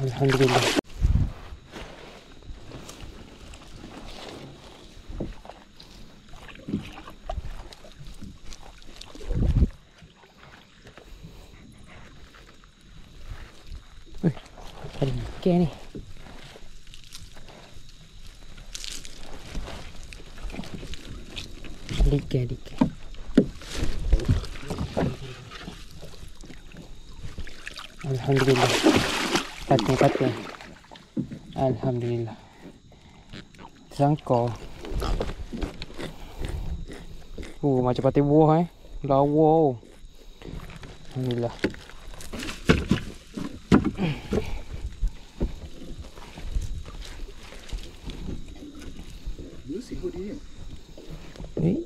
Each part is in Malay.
Alhamdulillah. Ada ikan ni. Ikan. Alhamdulillah. Patung. Alhamdulillah. Tersangka. Macam patung buah lawa. Alhamdulillah.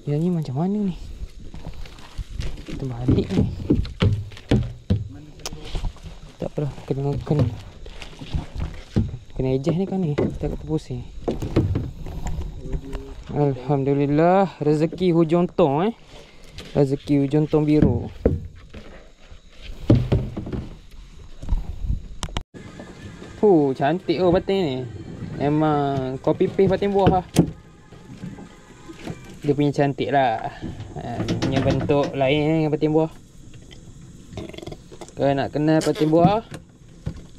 Yang ni macam mana ni? Terbalik ni. Tak apalah, kena ejah ni kan ni. Tak terpusing. Alhamdulillah, rezeki hujung tong Rezeki hujung tong biru. Cantik batin ni. Memang copy paste batin buah lah. Dia punya cantik lah. Dia punya bentuk lain dengan patin buah. Kalau nak kenal patin buah,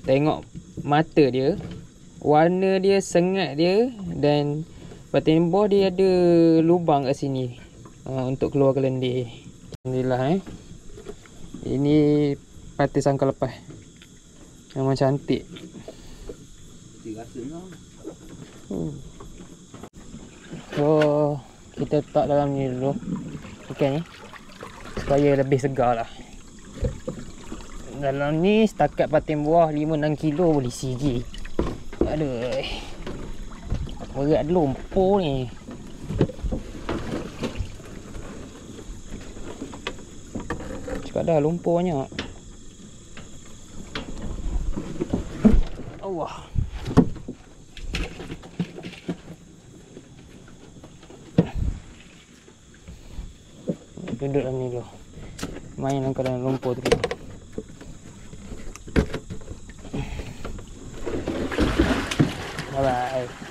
tengok mata dia, warna dia, sengat dia. Dan patin buah dia ada lubang kat sini untuk keluar ke lendir. Alhamdulillah Ini patin sangka lepas. Memang cantik. So kita letak dalam ni dulu ikan ni supaya lebih segar lah. Dalam ni setakat patin buah 5-6 kilo boleh sigi. Aduh, berat lumpur ni. Cakap dah lumpur banyak. Allah. Duduk dalam ni dulu. Main dalam lumpur tu. Bye bye.